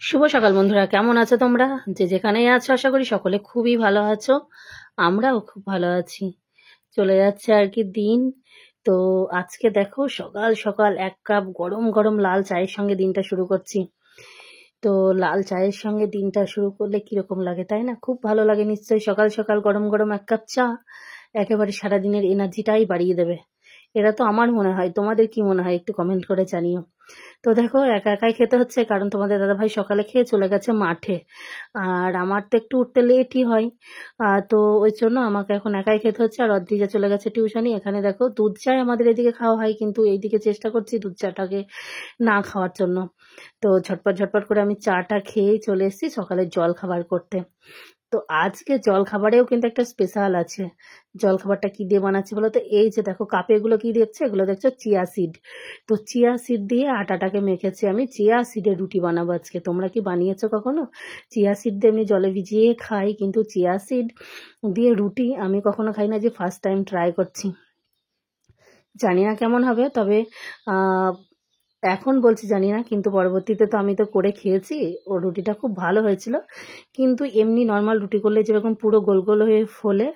শুভ সকাল বন্ধুরা, কেমন আছো তোমরা? যে যেখানেই আছো আশা করি সকলে খুবই ভালো আছো। আমরাও খুব ভালো আছি। চলে যাচ্ছে আর কি দিন। তো আজকে দেখো সকাল সকাল এক কাপ গরম গরম লাল চায়ের সঙ্গে দিনটা শুরু করছি। তো লাল চায়ের সঙ্গে দিনটা শুরু করলে কিরকম লাগে, তাই না? খুব ভালো লাগে নিশ্চয়ই। সকাল সকাল গরম গরম এক কাপ চা একেবারে সারাদিনের এনার্জিটাই বাড়িয়ে দেবে। এটা তো আমার মনে হয়। তোমাদের কি মনে হয় একটু কমেন্ট করে জানিও। তো দেখো একা একাই খেতে হচ্ছে, কারণ তোমাদের দাদাভাই সকালে খেয়ে চলে গেছে মাঠে। আর আমার তো একটু উঠতে লেটই হয়। তো ওই জন্য আমাকে এখন একাই খেতে হচ্ছে। আর অদ্রিজা চলে গেছে টিউশনি। এখানে দেখো দুধ চাই আমাদের এদিকে খাওয়া হয়, কিন্তু এইদিকে চেষ্টা করছি দুধ চাটাকে না খাওয়ার জন্য। তো ঝটপট ঝটপট করে আমি চাটা খেয়েই চলে এসেছি সকালের জল খাবার করতে। তো আজকে জলখাবারেও কিন্তু একটা স্পেশাল আছে। জলখাবারটা কি দিয়ে বানাচ্ছি বলো তো? এই যে দেখো কাপে এগুলো কি দেখছো, এগুলো দেখছো চিয়া সিড। তো চিয়া সিড দিয়ে আটাটাকে মেখেছি। আমি চিয়া সিডের রুটি বানাবো আজকে। তোমরা কি বানিয়েছো কখনো? চিয়া সিড দিয়ে এমনি জলে ভিজিয়ে খাই, কিন্তু চিয়া সিড দিয়ে রুটি আমি কখনো খাই না, যে ফার্স্ট টাইম ট্রাই করছি। জানি না কেমন হবে, তবে এখন বলছি জানি না, কিন্তু পরবর্তীতে তো আমি তো করে খেয়েছি। ও রুটিটা খুব ভালো হয়েছিল। কিন্তু এমনি নর্মাল রুটি করলে যেরকম পুরো গোল গোল হয়ে ফোলে,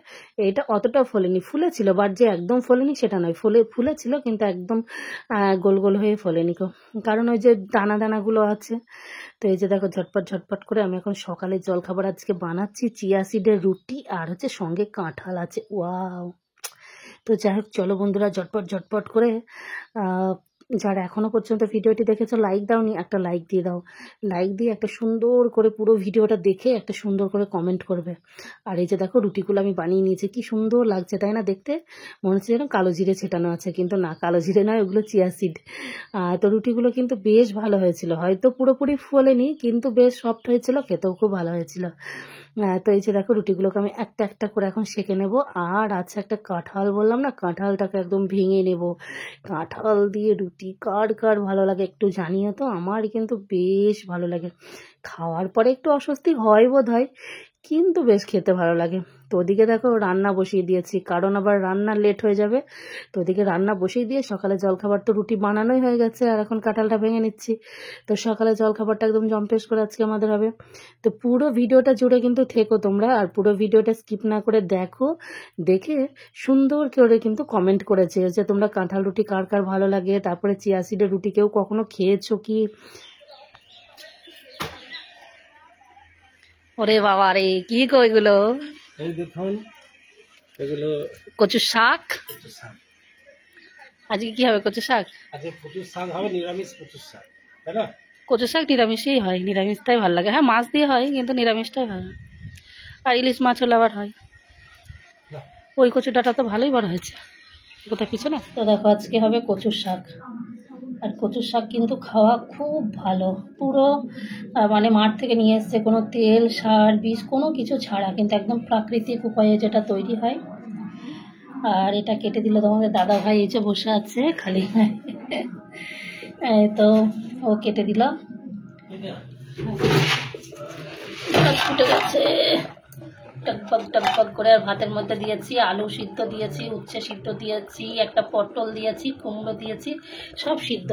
এটা অতটা ফোলেনি। ফুলেছিল, বাট যে একদম ফোলেনি সেটা নয়, ফুলেছিল কিন্তু একদম গোল গোল হয়ে ফোলেনি কো। কারণ ওই যে দানা দানাগুলো আছে। তো এই যে দেখো ঝটপট ঝটপট করে আমি এখন সকালে জলখাবার আজকে বানাচ্ছি। চিয়া সিডের রুটি আর হচ্ছে সঙ্গে কাঁঠাল আছে। ওয়াও! তো যাই হোক, চলো বন্ধুরা ঝটপট ঝটপট করে যারা এখনো পর্যন্ত ভিডিওটি দেখেছো লাইক দাওনি, একটা লাইক দিয়ে দাও। লাইক দিয়ে একটা সুন্দর করে পুরো ভিডিওটা দেখে একটা সুন্দর করে কমেন্ট করবে। আর এই যে দেখো রুটিগুলো আমি বানিয়ে নিয়েছি, কি সুন্দর লাগছে তাই না দেখতে? মনে হচ্ছে যেন কালো জিরে ছেটানো আছে, কিন্তু না, কালো জিরে নয়, ওগুলো চিয়া সিড। তো রুটিগুলো কিন্তু বেশ ভালো হয়েছিল। হয়তো পুরোপুরি ফোলেনি, কিন্তু বেশ সফট হয়েছিল, খেতেও খুব ভালো হয়েছিল। তো এই যে দেখো রুটিগুলোকে আমি একটা একটা করে এখন সেঁকে নেব। আর আছে একটা কাঁঠাল, বললাম না, কাঁঠালটাকে একদম ভেঙে নেব। কাঁঠাল দিয়ে রুটি কার কার ভালো লাগে একটু জানিও তো। আমার কিন্তু বেশ ভালো লাগে। খাওয়ার পরে একটু অস্বস্তি হয় বোধ হয়, কিন্তু বেশ খেতে ভালো লাগে। তো ওদিকে দেখো রান্না বসিয়ে দিয়েছি, কারণ আবার রান্না লেট হয়ে যাবে। তো ওদিকে রান্না বসিয়ে দিয়ে সকালে জলখাবার তো রুটি বানানোই হয়ে গেছে, আর এখন কাঁঠালটা ভেঙে নিচ্ছি। তো সকালে জলখাবারটা একদম জম্পেশ করে আজকে আমাদের হবে। তো পুরো ভিডিওটা জুড়ে কিন্তু থেকো তোমরা, আর পুরো ভিডিওটা স্কিপ না করে দেখো। দেখে সুন্দর করে কিন্তু কমেন্ট করেছে যে তোমরা কাঁঠাল রুটি কার কার ভালো লাগে, তারপরে চিয়া সিডের রুটি কেউ কখনো খেয়েছো কি। ওরে বাবা রে, কি গো এগুলো? এই দেখুন, এগুলো কচু শাক। কচু শাক। আজকে কি হবে? কচু শাক। আজকে কচু শাক হবে, নিরামিষ কচু শাক, তাই না? কচু শাক নিরামিষই হয়, নিরামিষটাই ভালো লাগে। হ্যাঁ, মাছ দিয়ে হয়, কিন্তু নিরামিষটাই হয়। আর ইলিশ মাছ হলে আবার হয়। বাহ, ওই কচু ডাঁটা তো ভালোই বড় হয়েছে কোথায় পিছনে। তো দেখো আজকে হবে কচুর শাক। আর কচুর শাক কিন্তু খাওয়া খুব ভালো। পুরো মানে মাঠ থেকে নিয়ে এসছে, কোনো তেল সার বিষ কোনো কিছু ছাড়া, কিন্তু একদম প্রাকৃতিক উপায়ে যেটা তৈরি হয়। আর এটা কেটে দিল তোমাদের দাদা ভাই, এই যে বসে আছে খালি। তো ও কেটে দিল। ফুটে গেছে টকবক টকবক করে। আর ভাতের মধ্যে দিয়েছি আলু সিদ্ধ দিয়েছি, উচ্ছে সিদ্ধ দিয়েছি, একটা পটল দিয়েছি, কুমড়ো দিয়েছি, সব সিদ্ধ।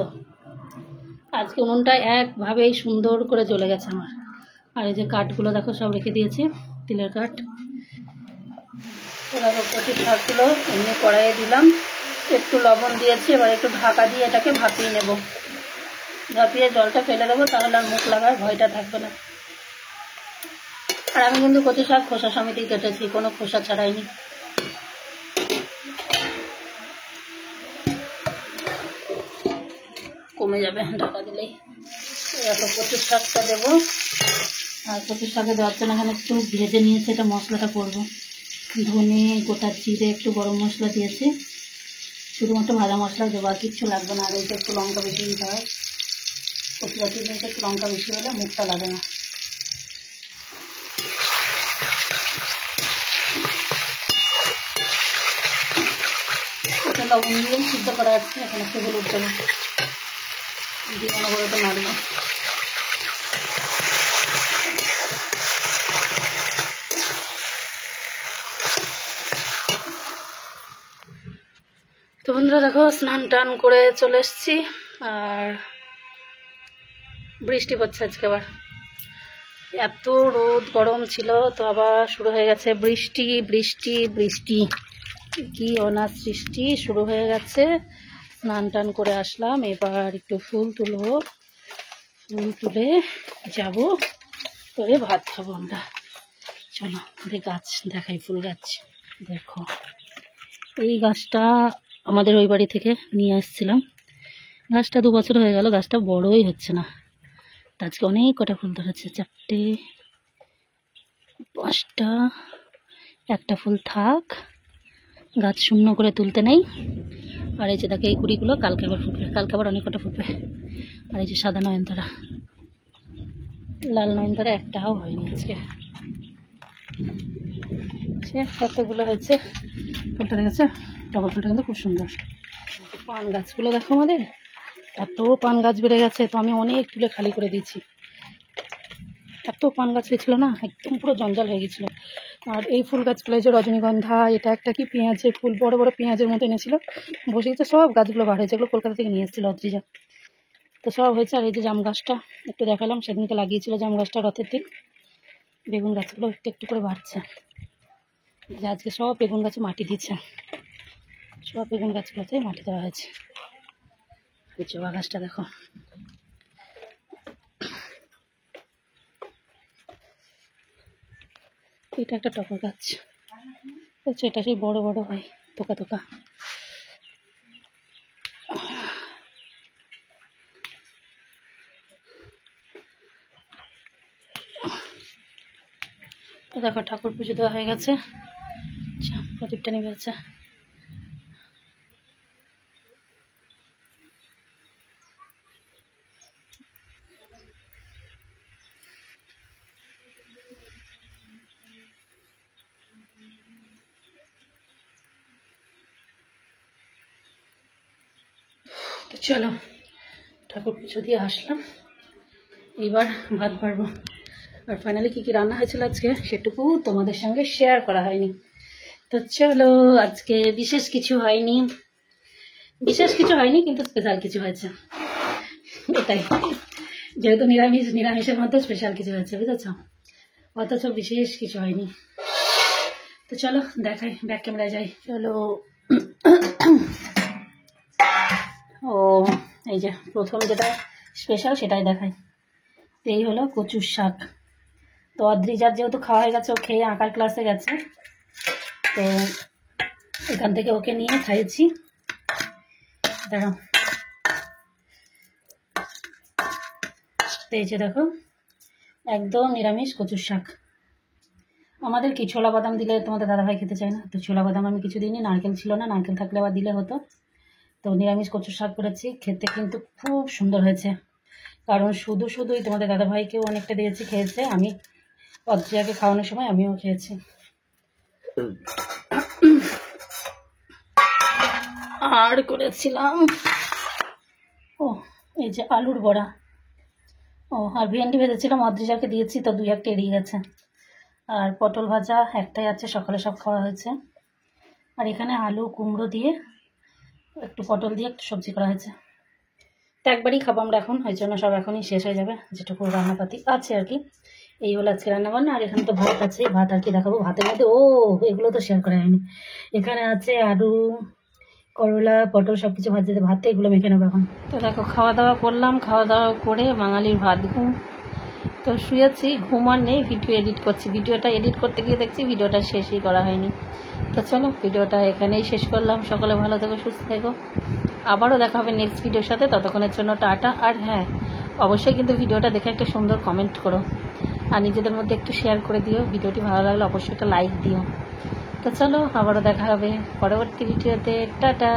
আজকে উনুনটা একভাবেই সুন্দর করে জ্বলে গেছে আমার। আর এই যে কাঠগুলো দেখো সব রেখে দিয়েছি, তিলের কাঠ। তো দেখো কচুর শাকগুলো এমনি কড়াইয়ে দিলাম, একটু লবণ দিয়েছি। এবার একটু ঢাকা দিয়ে এটাকে ভাপিয়ে নেব। ভাপিয়ে জলটা ফেলে দেবো, তাহলে আর মুখ লাগার ভয়টা থাকবে না। আর আমি কিন্তু কচু শাক খোসা সমেতই কেটেছি, কোনো খোসা ছাড়াইনি। কমে যাবে ঢাকা দিলেই। এরকম কচুর শাকটা দেবো। আর কচুর শাকে দেওয়ার জন্য এখানে একটু ভেজে নিয়েছি, এটা মশলাটা করবো। ধনে, গোটা জিরে, একটু গরম মশলা দিয়েছি। শুধুমাত্র ভাজা মশলা দেবো, আর কিচ্ছু লাগবে না। আর এইটা একটু লঙ্কা বেশি দিতে হয়। কচু গাছের জিনিসটা একটু লঙ্কা বেশি হলে মুখটা লাগে না। ওটা লবণ দিয়ে সিদ্ধ করা আছে, এখানে একটু হলুদ দেবো, দিয়ে মনে করে তো নাড়বো। তো বন্ধুরা দেখো স্নান টান করে চলে এসেছি। আর বৃষ্টি পড়ছে আজকে আবার। এত রোদ গরম ছিল, তো আবার শুরু হয়ে গেছে বৃষ্টি বৃষ্টি বৃষ্টি, কি অনার সৃষ্টি শুরু হয়ে গেছে। স্নান টান করে আসলাম, এবার একটু ফুল তুলবো, ফুল তুলে যাব, করে ভাত খাবো আমরা। চলো আমাদের গাছ দেখাই, ফুল গাছ দেখো। এই গাছটা আমাদের ওই বাড়ি থেকে নিয়ে আসছিলাম, গাছটা 2 বছর হয়ে গেল, গাছটা বড়ই হচ্ছে না। আজকে অনেক কটা ফুল ধরেছে, 4টে 5টা, একটা ফুল থাক, গাছ শূন্য করে তুলতে নেই। আর এই যে দেখো এই কুড়িগুলো কালকে আবার ফুটবে, কালকে আবার অনেক কটা ফুটবে। আর এই যে সাদা নয়নতারা, লাল নয়নতারা একটাও হয়নি আজকে, সে কতগুলো হয়েছে। ফুলটা দেখেছে, টগর ফুলটা কিন্তু খুব সুন্দর। পান গাছগুলো দেখো, আমাদের এত পান গাছ বেড়ে গেছে, তো আমি অনেক তুলে খালি করে দিয়েছি। এত পান গাছ হয়েছিল না, একদম পুরো জঞ্জাল হয়ে গেছিল। আর এই ফুল গাছগুলো যে রজনীগন্ধা, এটা একটা কি পেঁয়াজের ফুল, বড় বড় পেঁয়াজের মতো এনেছিল, বসেছে সব গাছগুলো বার হয়েছে, এগুলো কলকাতা থেকে নিয়ে এসেছিল অদ্রিজা, তো সব হয়েছে। আর এই যে জাম গাছটা একটু দেখালাম, সেদিনকে লাগিয়েছিল জাম গাছটা রথের দিন। বেগুন গাছগুলো একটু একটু করে বাড়ছে, যে আজকে সব বেগুন গাছে মাটি দিচ্ছে, সব বেগুন গাছগুলোতে মাটি দেওয়া হয়েছে। এই জবা গাছটা দেখো, এটা একটা টগর গাছ, এটা সেই বড় বড় হয়, থোকা থোকা। দেখো ঠাকুর পুজো দেওয়া হয়ে গেছে, প্রদীপটা নিভে গেছে। তো চলো ঠাকুর পুজো দিয়ে আসলাম, এবার ভাত বাড়বো। আর ফাইনালি কী কী রান্না হয়েছিল আজকে সেটুকু তোমাদের সঙ্গে শেয়ার করা হয়নি। তো চলো, আজকে বিশেষ কিছু হয়নি, কিন্তু স্পেশাল কিছু হয়েছে, এটাই। যেহেতু নিরামিষ, নিরামিষের মধ্যে স্পেশাল কিছু হয়েছে, বুঝেছ, অথচ বিশেষ কিছু হয়নি। তো চলো দেখাই, ব্যাক ক্যামেরায় যাই, চলো। ও এই যে প্রথম যেটা স্পেশাল সেটাই দেখাই, এই হলো কচুর শাক। তো অদ্রিজার যেহেতু খাওয়া হয়ে গেছে, ও খেয়ে আঁকার ক্লাসে গেছে, তো এখান থেকে ওকে নিয়ে খাইয়েছি। দেখো এই যে দেখো, একদম নিরামিষ কচুর শাক। আমাদের কি ছোলা বাদাম দিলে তোমাদের দাদাভাই খেতে চায় না, তো ছোলা বাদাম আমি কিছু দিইনি, নারকেল ছিল না, নারকেল থাকলে আবার দিলে হতো। তো নিরামিষ কচুর শাক করেছি, খেতে কিন্তু খুব সুন্দর হয়েছে। কারণ শুধুই তোমাদের দাদাভাইকেও অনেকটা দিয়েছি, খেয়েছে, আমি অদ্রিজাকে খাওয়ানোর সময় আমিও খেয়েছি। আর করেছিলাম এই যে আলুর বড়া, আর ভেন্ডি ভেজেছিলাম, অদ্রিজাকে দিয়েছি, তো 2-1টা এড়িয়ে গেছে। আর পটল ভাজা একটাই আছে, সকালে সব খাওয়া হয়েছে। আর এখানে আলু কুমড়ো দিয়ে একটু পটল দিয়ে একটু সবজি করা হয়েছে। তো একবারই খাবো আমরা এখন, ওই জন্য সব এখনই শেষ হয়ে যাবে, যেটুকু রান্নাপাতি আছে আর কি। এই হলো আজকে রান্নাবান্না। আর এখানে তো ভাত আছে, ভাত আর কি দেখাবো, ভাতের মধ্যে এগুলো তো শেয়ার করা হয়নি। এখানে আছে আলু, করলা, পটল সব কিছু ভাজতে, ভাতে এগুলো মেখে নেবো এখন। তো দেখো খাওয়া দাওয়া করলাম, খাওয়া দাওয়া করে বাঙালির ভাত ঘুম। তো শুয়েছি, ঘুম আর নেই, ভিডিও এডিট করছি, ভিডিওটা এডিট করতে গিয়ে দেখছি ভিডিওটা শেষই করা হয়নি। তো চলো ভিডিওটা এখানেই শেষ করলাম। সকলে ভালো থেকো, সুস্থ থেকো, আবারও দেখা হবে নেক্সট ভিডিওর সাথে। ততক্ষণের জন্য টাটা। আর হ্যাঁ, অবশ্যই কিন্তু ভিডিওটা দেখে একটা সুন্দর কমেন্ট করো, আর নিজেদের মধ্যে একটু শেয়ার করে দিও। ভিডিওটি ভালো লাগলে অবশ্যই একটা লাইক দিও। তো চলো আবারও দেখা হবে পরবর্তী ভিডিওতে, টাটা।